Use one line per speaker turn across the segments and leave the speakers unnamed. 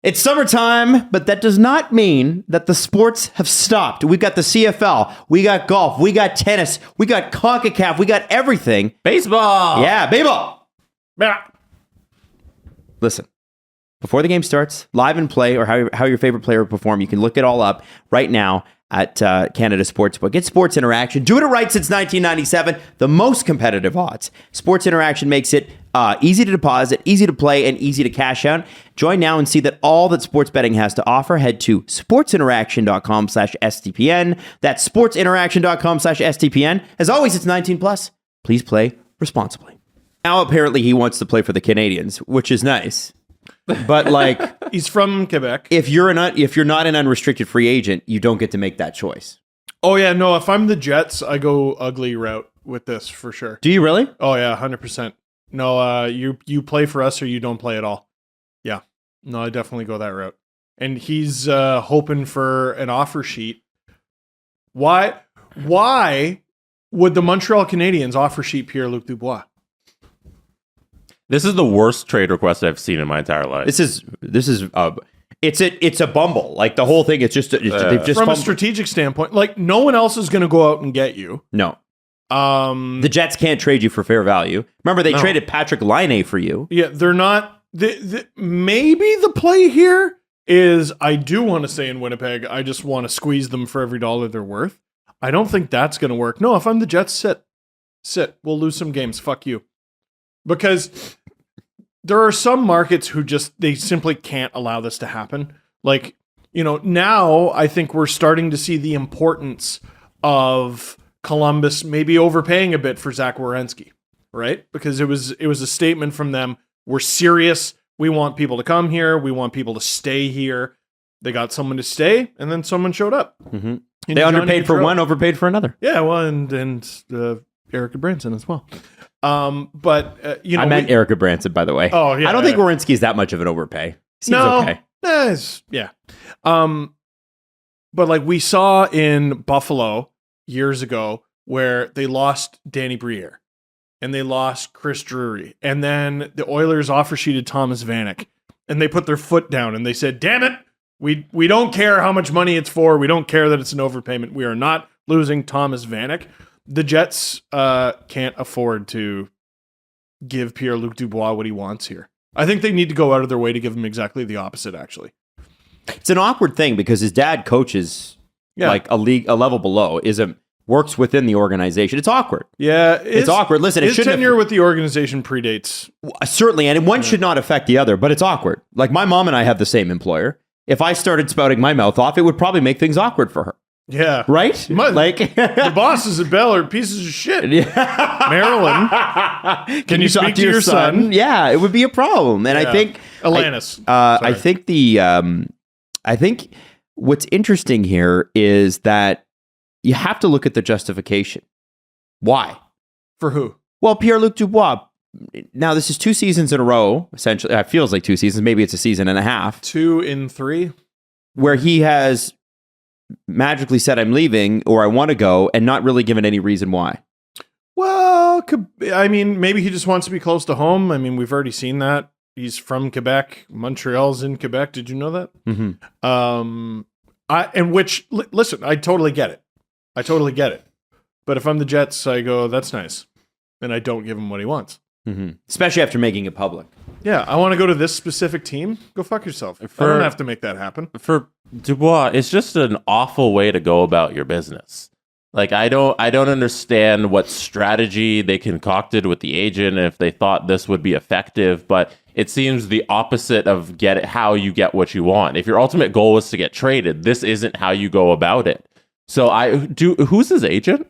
It's summertime, but that does not mean that the sports have stopped. We've got the CFL, we got golf, we got tennis, we got CONCACAF, we got everything.
Baseball.
Yeah, baseball.
Yeah.
Listen, before the game starts, live and play, or how your favorite player would perform, you can look it all up right now at Canada Sportsbook. Get Sports Interaction. Doing it right since 1997. The most competitive odds. Sports Interaction makes it easy to deposit, easy to play, and easy to cash out. Join now and see that all that sports betting has to offer. Head to sportsinteraction.com/STPN. That's sportsinteraction.com/STPN. As always, it's 18 plus. Please play responsibly. Now, apparently, he wants to play for the Canadiens, which is nice. But like,
he's from Quebec.
If you're not an unrestricted free agent, you don't get to make that choice.
Oh yeah, no. If I'm the Jets, I go ugly route with this for sure.
Do you really?
Oh yeah, 100%. No, you play for us or you don't play at all. Yeah, no, I definitely go that route. And he's hoping for an offer sheet. Why would the Montreal Canadiens offer sheet Pierre-Luc Dubois?
This is the worst trade request I've seen in my entire life.
It's a bumble. Like the whole thing, they've just
from a strategic standpoint, like no one else is going to go out and get you.
No. The Jets can't trade you for fair value. Remember, they traded Patrick Laine for you.
Yeah, they're not. Maybe the play here is I do want to stay in Winnipeg. I just want to squeeze them for every dollar they're worth. I don't think that's going to work. No, if I'm the Jets, sit. We'll lose some games. Fuck you. Because there are some markets who they simply can't allow this to happen. Like, now I think we're starting to see the importance of Columbus maybe overpaying a bit for Zach Werenski, right? Because it was a statement from them. We're serious. We want people to come here. We want people to stay here. They got someone to stay, and then someone showed up.
Mm-hmm. They underpaid for one, overpaid for another.
Yeah, well, and Erica Branson as well. But
I meant Erica Branson, by the way.
Oh, yeah.
I don't think Werenski's that much of an overpay. Seems okay.
Yeah. But like we saw in Buffalo years ago, where they lost Danny Briere and they lost Chris Drury, and then the Oilers offer sheeted Thomas Vanek, and they put their foot down and they said, "Damn it, we don't care how much money it's for. We don't care that it's an overpayment. We are not losing Thomas Vanek." The Jets can't afford to give Pierre-Luc Dubois what he wants here. I think they need to go out of their way to give him exactly the opposite, actually.
It's an awkward thing because his dad coaches like a level below, works within the organization. It's awkward.
Yeah.
It's awkward. Listen,
his tenure with the organization predates.
Certainly, and one should not affect the other, but it's awkward. Like my mom and I have the same employer. If I started spouting my mouth off, it would probably make things awkward for her.
Yeah.
Right?
The bosses at Bell are pieces of shit. Yeah. Marilyn, can you speak to your son?
Yeah, it would be a problem. And I think
Alanis.
I think what's interesting here is that you have to look at the justification. Why?
For who?
Well, Pierre-Luc Dubois. Now, this is 2 seasons in a row, essentially. It feels like 2 seasons. Maybe it's a season and a half.
2 in 3.
Where he has magically said, I'm leaving, or I want to go, and not really given any reason why.
Well, I mean, maybe he just wants to be close to home. I mean, we've already seen that. He's from Quebec. Montreal's in Quebec. Did you know that?
Mm-hmm.
Listen, I totally get it. But if I'm the Jets, I go, that's nice. And I don't give him what he wants.
Mm-hmm. Especially after making it public.
Yeah, I want to go to this specific team. Go fuck yourself. I don't have to make that happen.
For Dubois, it's just an awful way to go about your business. Like I don't understand what strategy they concocted with the agent if they thought this would be effective, but it seems the opposite of how you get what you want. If your ultimate goal was to get traded, this isn't how you go about it. So who's his agent?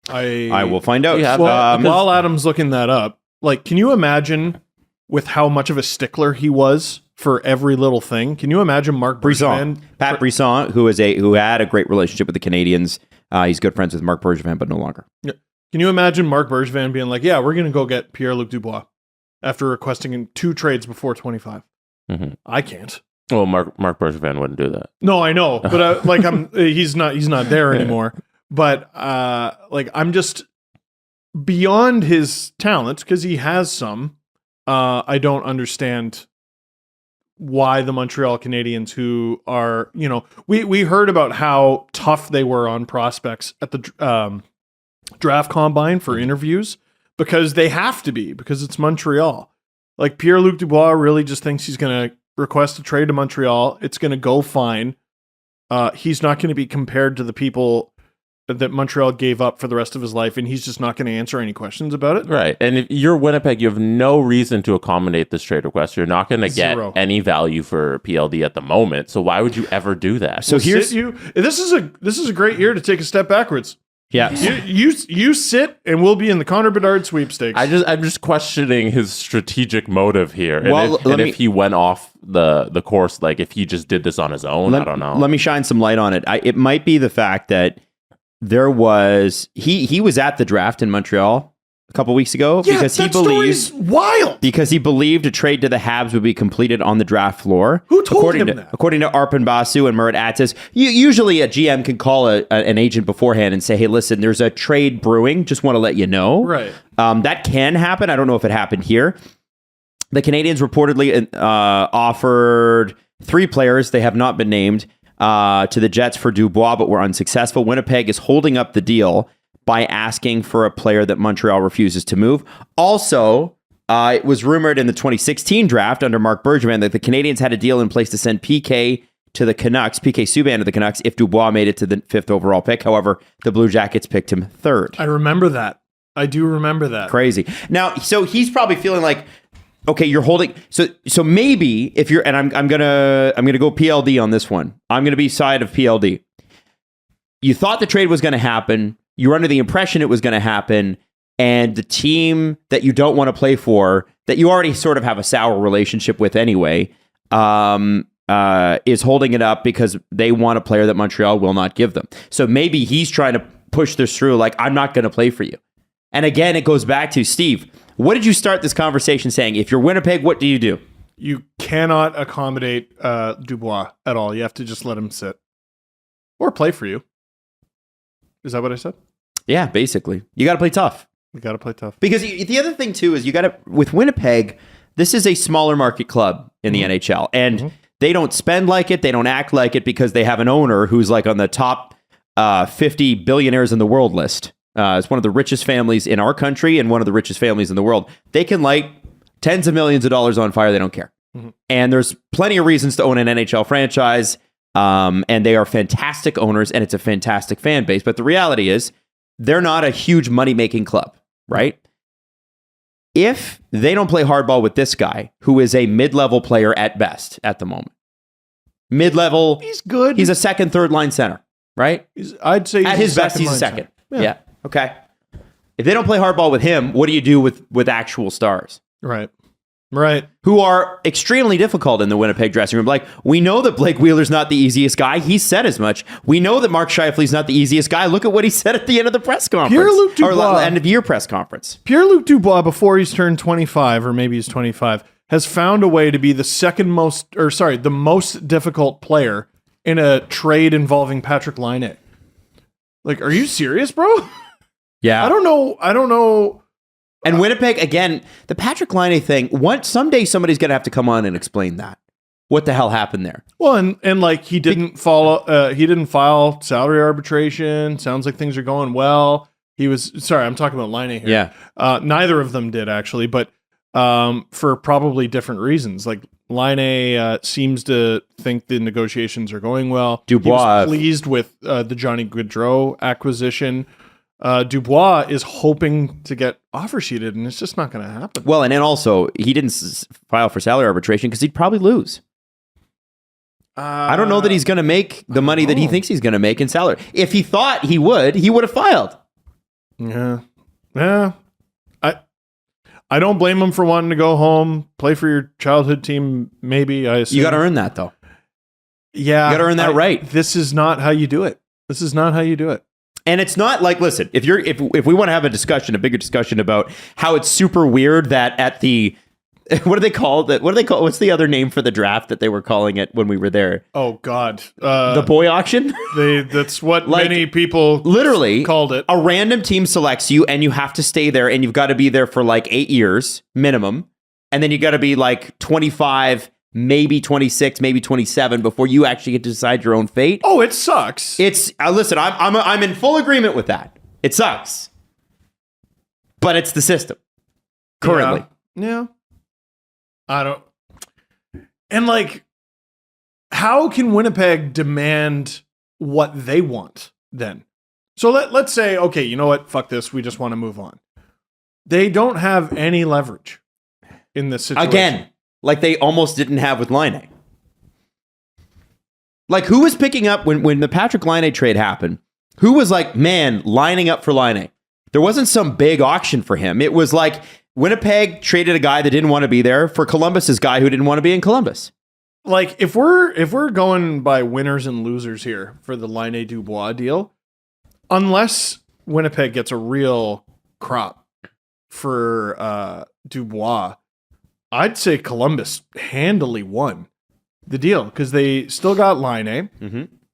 I will find out.
While Adam's looking that up, like, can you imagine with how much of a stickler he was for every little thing? Can you imagine Marc Bergevin?
Pat Brisson, who had a great relationship with the Canadiens. He's good friends with Marc Bergevin, but no longer.
Yeah. Can you imagine Marc Bergevin being like, yeah, we're going to go get Pierre-Luc Dubois after requesting 2 trades before 25?
Mm-hmm.
I can't.
Well, Marc Bergevin wouldn't do that.
No, I know, but he's not there anymore. But I'm just beyond his talents, because he has some. I don't understand why the Montreal Canadiens, who are, we heard about how tough they were on prospects at the draft combine for interviews, because they have to be, because it's Montreal. Like Pierre-Luc Dubois really just thinks he's going to request a trade to Montreal. It's going to go fine. He's not going to be compared to the people that Montreal gave up for the rest of his life, and he's just not going to answer any questions about it.
Right. And if you're Winnipeg, you have no reason to accommodate this trade request. You're not going to get any value for PLD at the moment. So why would you ever do that?
So this is a great year to take a step backwards.
Yeah.
You sit and we'll be in the Connor Bedard sweepstakes.
I'm just questioning his strategic motive here. And,
Well,
if he went off the course, like if he just did this on his own, I don't know.
Let me shine some light on it. It might be the fact that there was he was at the draft in Montreal a couple weeks ago because he believed a trade to the Habs would be completed on the draft floor.
Who told him that?
According to Arpon Basu and Murat Atis, usually a GM can call an agent beforehand and say, "Hey, listen, there's a trade brewing. Just want to let you know."
Right.
That can happen. I don't know if it happened here. The Canadiens reportedly offered 3 players. They have not been named. To the Jets for Dubois, but were unsuccessful. Winnipeg is holding up the deal by asking for a player that Montreal refuses to move. Also, it was rumored in the 2016 draft under Mark Bergevin that the Canadiens had a deal in place to send PK to the Canucks, PK Subban to the Canucks, if Dubois made it to the 5th overall pick. However, the Blue Jackets picked him 3rd.
I remember that. I do remember that.
Crazy. Now, so he's probably feeling like, okay, you're holding. So maybe if you're, and I'm gonna go PLD on this one. I'm gonna be side of PLD. You thought the trade was going to happen. You were under the impression it was going to happen, and the team that you don't want to play for, that you already sort of have a sour relationship with anyway, is holding it up because they want a player that Montreal will not give them. So maybe he's trying to push this through. Like, I'm not going to play for you. And again, it goes back to Steve. What did you start this conversation saying? If you're Winnipeg, what do you do?
You cannot accommodate Dubois at all. You have to just let him sit or play for you. Is that what I said?
Yeah, basically. You got to play tough.
You got to play tough.
Because the other thing, too, is you got to, with Winnipeg, this is a smaller market club in the NHL. And they don't spend like it. They don't act like it because they have an owner who's like on the top 50 billionaires in the world list. It's one of the richest families in our country and one of the richest families in the world. They can light tens of millions of dollars on fire. They don't care. And there's plenty of reasons to own an NHL franchise. And they are fantastic owners and it's a fantastic fan base. But the reality is they're not a huge money-making club, right? If they don't play hardball with this guy, who is a mid-level player at best at the moment, mid-level,
he's good.
He's a second, third line center, right?
I'd say
at his best, he's a second. Yeah. Okay. If they don't play hardball with him, what do you do with actual stars?
Right.
Who are extremely difficult in the Winnipeg dressing room. Like, we know that Blake Wheeler's not the easiest guy. He said as much. We know that Mark Scheifele's not the easiest guy. Look at what he said at the end of the press conference.
Pierre-Luc Dubois.
Or end of year press conference.
Pierre-Luc Dubois, before he's turned 25, or maybe he's 25, has found a way to be the most difficult player in a trade involving Patrick Laine. Like, are you serious, bro?
Yeah.
I don't know.
And Winnipeg, again, the Patrick Laine thing, someday somebody's going to have to come on and explain that. What the hell happened there?
Well, and like he didn't file salary arbitration. Sounds like things are going well. I'm talking about Laine here.
Yeah.
Neither of them did actually, but for probably different reasons. Like Laine seems to think the negotiations are going well.
Dubois,
he was pleased with the Johnny Gaudreau acquisition. Dubois is hoping to get offer sheeted, and it's just not going to happen.
Well, and then also, he didn't file for salary arbitration because he'd probably lose. I don't know that he's going to make the money that he thinks he's going to make in salary. If he thought he would have filed.
Yeah. I don't blame him for wanting to go home, play for your childhood team, maybe, I assume.
You got to earn that, though.
Yeah.
You got to earn that right.
This is not how you do it.
And it's not like, listen, if we want to have a bigger discussion about how it's super weird that at the, what do they call it? What's the other name for the draft that they were calling it when we were there?
Oh God.
The boy auction?
That's what many people
literally
called it.
A random team selects you and you have to stay there and you've got to be there for like 8 years minimum. And then you got to be like 25 maybe 26, maybe 27 before you actually get to decide your own fate.
Oh, it sucks.
It's listen, I'm in full agreement with that. It sucks. But it's the system currently.
Yeah. I don't. And like, how can Winnipeg demand what they want then? So let's say, okay, you know what? Fuck this. We just want to move on. They don't have any leverage in this situation.
Again, like they almost didn't have with Laine. Like, who was picking up when the Patrick Laine trade happened? Who was like, man, lining up for Laine? There wasn't some big auction for him. It was like Winnipeg traded a guy that didn't want to be there for Columbus's guy who didn't want to be in Columbus.
Like, if we're going by winners and losers here for the Laine Dubois deal, unless Winnipeg gets a real crop for Dubois, I'd say Columbus handily won the deal because they still got Laine,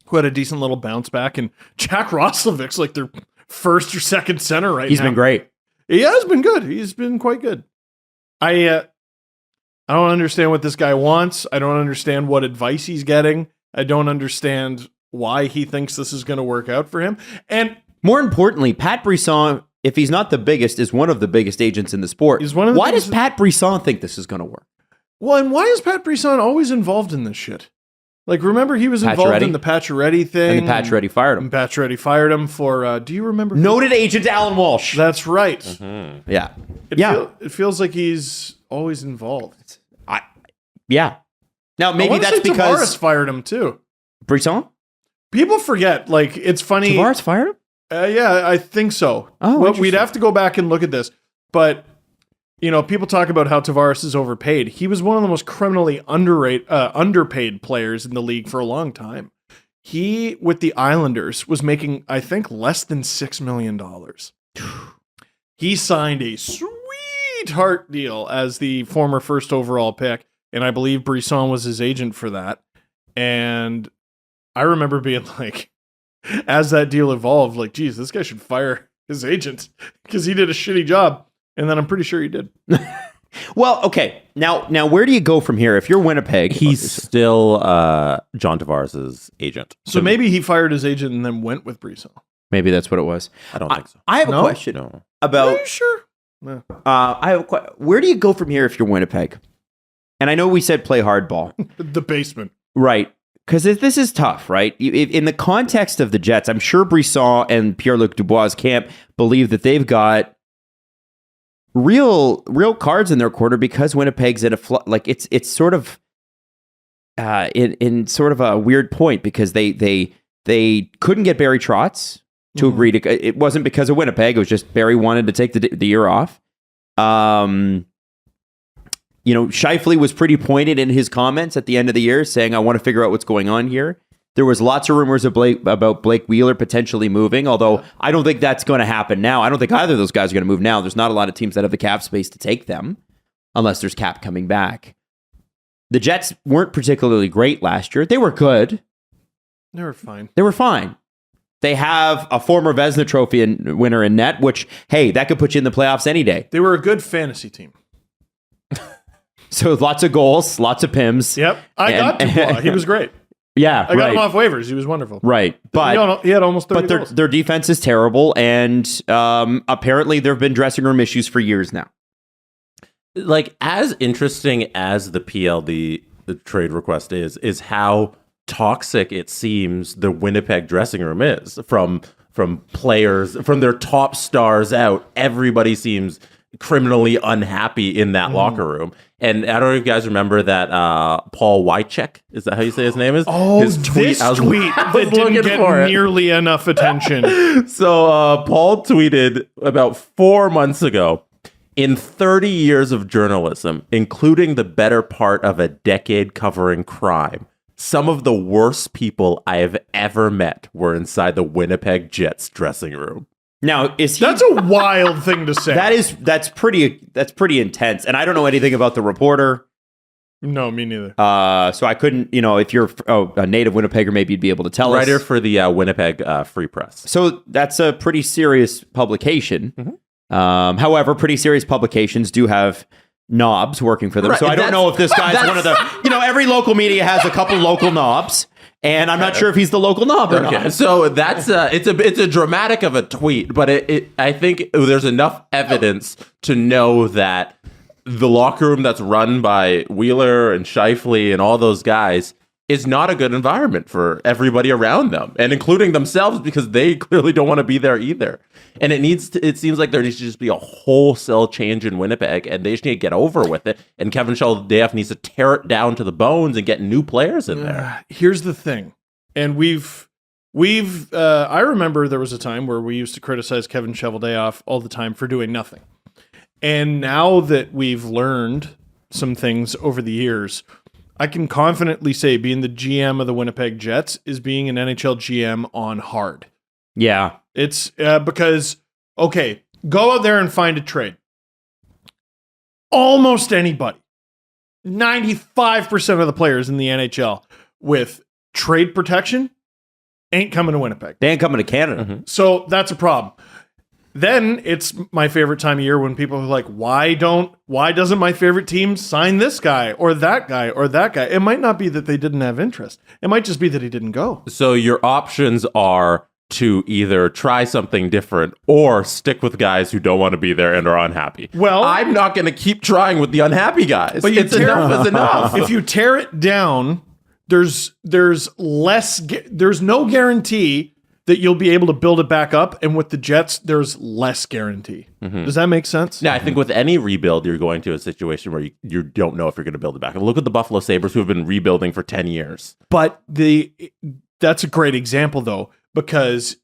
who had a decent little bounce back, and Jack Roslovic's like their first or second center right now.
He's been great.
He has been good. He's been quite good. I don't understand what this guy wants. I don't understand what advice he's getting. I don't understand why he thinks this is going to work out for him. And
more importantly, Pat Brisson, if he's not the biggest, is one of the biggest agents in the sport. Why does Pat Brisson think this is going to work?
Well, and why is Pat Brisson always involved in this shit? Like, remember he was involved in the Pacioretty thing.
And the Pacioretty fired him.
And Pacioretty fired him for, do you remember?
Noted agent Alan Walsh.
That's right.
Mm-hmm. Yeah.
It feels like he's always involved.
Yeah. Now, maybe that's because
Tavares fired him too.
Brisson?
People forget, like, it's funny.
Tavares fired him?
Yeah, I think so.
Oh,
well, we'd have to go back and look at this. But, you know, people talk about how Tavares is overpaid. He was one of the most criminally underpaid players in the league for a long time. He, with the Islanders, was making, I think, less than $6 million. He signed a sweetheart deal as the former first overall pick, and I believe Brisson was his agent for that. And I remember being like, as that deal evolved, like, geez, this guy should fire his agent because he did a shitty job. And then I'm pretty sure he did.
Well, okay. Now, where do you go from here? If you're Winnipeg,
He's still John Tavares' agent.
So maybe he fired his agent and then went with Brisson.
maybe that's what it was.
I don't think so.
I have a
No?
question
No.
about.
Are you sure? No.
Where do you go from here if you're Winnipeg? And I know we said play hardball,
The basement.
right? Because this is tough, right? In the context of the Jets, I'm sure Brisson and Pierre-Luc Dubois' camp believe that they've got real cards in their corner because Winnipeg's at it's sort of in sort of a weird point because they couldn't get Barry Trotz to agree to. It wasn't because of Winnipeg; it was just Barry wanted to take the year off. Scheifele was pretty pointed in his comments at the end of the year, saying, "I want to figure out what's going on here." There was lots of rumors of about Blake Wheeler potentially moving, although I don't think that's going to happen now. I don't think either of those guys are going to move now. There's not a lot of teams that have the cap space to take them, unless there's cap coming back. The Jets weren't particularly great last year. They were good.
They were fine.
They were fine. They have a former Vezina Trophy winner in net, which, hey, that could put you in the playoffs any day.
They were a good fantasy team.
So lots of goals, lots of PIMs.
Yep. I got Dubois. He was great.
Yeah,
I got him off waivers. He was wonderful.
Right. But
he had almost 30
But
goals.
their defense is terrible, and apparently there have been dressing room issues for years now.
Like, as interesting as the the trade request is how toxic it seems the Winnipeg dressing room is from players, from their top stars out. Everybody seems criminally unhappy in that locker room. And I don't know if you guys remember that Paul Wycheck, is that how you say his name is?
Oh,
his tweet.
this tweet that didn't get nearly enough attention.
So Paul tweeted about 4 months ago, in 30 years of journalism, including the better part of a decade covering crime, some of the worst people I have ever met were inside the Winnipeg Jets dressing room.
Now,
That's a wild thing to say.
that's pretty intense, and I don't know anything about the reporter.
No, me neither.
So I couldn't, if you're a native Winnipegger, maybe you'd be able to tell us.
Writer for the Winnipeg Free Press.
So that's a pretty serious publication. However, pretty serious publications do have knobs working for them.
Right,
So I don't know if this guy's one of the, every local media has a couple local knobs, and I'm not sure if he's the local knob or not.
So that's it's a dramatic of a tweet, but I think there's enough evidence to know that the locker room that's run by Wheeler and Scheifele and all those guys is not a good environment for everybody around them, and including themselves, because they clearly don't want to be there either. And it seems like there needs to just be a wholesale change in Winnipeg, and they just need to get over with it. And Kevin Sheldayeff needs to tear it down to the bones and get new players in there.
Here's the thing, and we've I remember there was a time where we used to criticize Kevin Sheldayeff all the time for doing nothing. And now that we've learned some things over the years, I can confidently say being the GM of the Winnipeg Jets is being an NHL GM on hard.
Yeah.
It's because, okay, go out there and find a trade. Almost anybody, 95% of the players in the NHL with trade protection ain't coming to Winnipeg.
They ain't coming to Canada.
Mm-hmm.
So that's a problem. Then it's my favorite time of year when people are like, why doesn't my favorite team sign this guy or that guy or that guy? It might not be that they didn't have interest. It might just be that he didn't go.
So your options are to either try something different or stick with guys who don't want to be there and are unhappy.
Well,
I'm not going to keep trying with the unhappy guys.
But
enough is enough.
If you tear it down, there's no guarantee that you'll be able to build it back up. And with the Jets, there's less guarantee. Mm-hmm. Does that make sense?
Yeah, I think with any rebuild, you're going to a situation where you don't know if you're going to build it back. Look at the Buffalo Sabres, who have been rebuilding for 10 years.
But that's a great example, though, because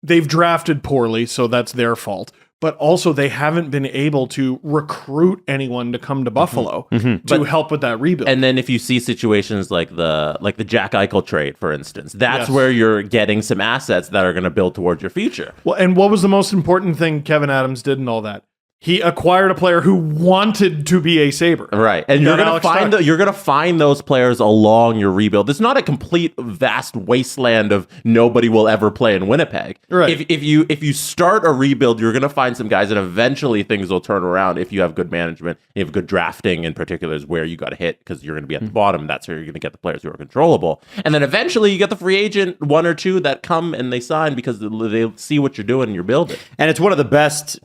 they've drafted poorly, so that's their fault. But also they haven't been able to recruit anyone to come to Buffalo to help with that rebuild.
And then if you see situations like the Jack Eichel trade, for instance, that's where you're getting some assets that are going to build towards your future.
Well, and what was the most important thing Kevin Adams did in all that? He acquired a player who wanted to be a Sabre.
Right. And you're going to find those players along your rebuild. It's not a complete vast wasteland of nobody will ever play in Winnipeg.
Right.
If you start a rebuild, you're going to find some guys, and eventually things will turn around if you have good management. You have good drafting in particular is where you got to hit, because you're going to be at the bottom. That's where you're going to get the players who are controllable. And then eventually you get the free agent, one or two that come and they sign because they see what you're doing and you're building.
And it's one of the best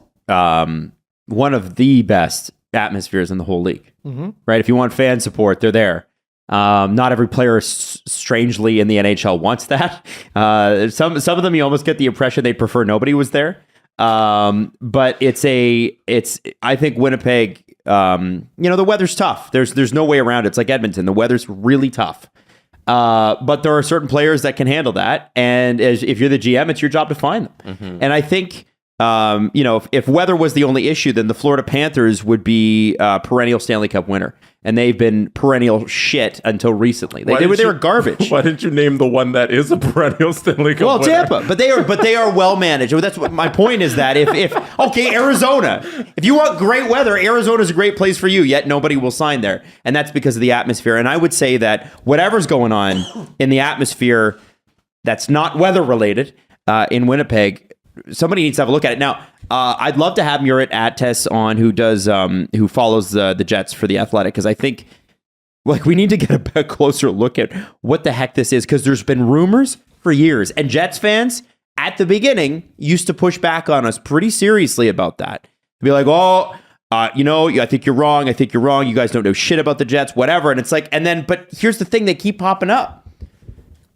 atmospheres in the whole league, right? If you want fan support, they're there. Not every player, strangely, in the NHL wants that. Some of them, you almost get the impression they prefer nobody was there. But I think Winnipeg, the weather's tough. There's no way around it. It's like Edmonton. The weather's really tough. But there are certain players that can handle that. And if you're the GM, it's your job to find them. And I think, if weather was the only issue, then the Florida Panthers would be perennial Stanley Cup winner. And they've been perennial shit until recently. They were garbage.
Why didn't you name the one that is a perennial Stanley Cup winner?
Tampa. But they are well managed. That's what my point is, that if Arizona. If you want great weather, Arizona's a great place for you, yet nobody will sign there. And that's because of the atmosphere. And I would say that whatever's going on in the atmosphere that's not weather related in Winnipeg, somebody needs to have a look at it. Now, I'd love to have Murat Ates on, who follows the Jets for The Athletic, because I think we need to get a closer look at what the heck this is, because there's been rumors for years, and Jets fans at the beginning used to push back on us pretty seriously about that. Be like, I think you're wrong. I think you're wrong. You guys don't know shit about the Jets, whatever. And it's like, but here's the thing: they keep popping up.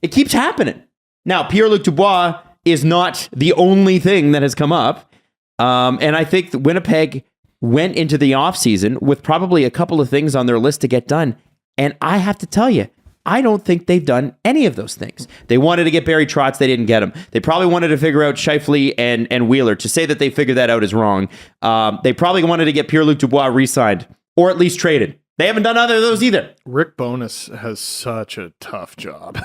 It keeps happening. Now, Pierre-Luc Dubois is not the only thing that has come up. And I think that Winnipeg went into the offseason with probably a couple of things on their list to get done. And I have to tell you, I don't think they've done any of those things. They wanted to get Barry Trotz. They didn't get him. They probably wanted to figure out Scheifele and Wheeler. To say that they figured that out is wrong. They probably wanted to get Pierre-Luc Dubois re-signed or at least traded. They haven't done either of those either.
Rick Bowness has such a tough job.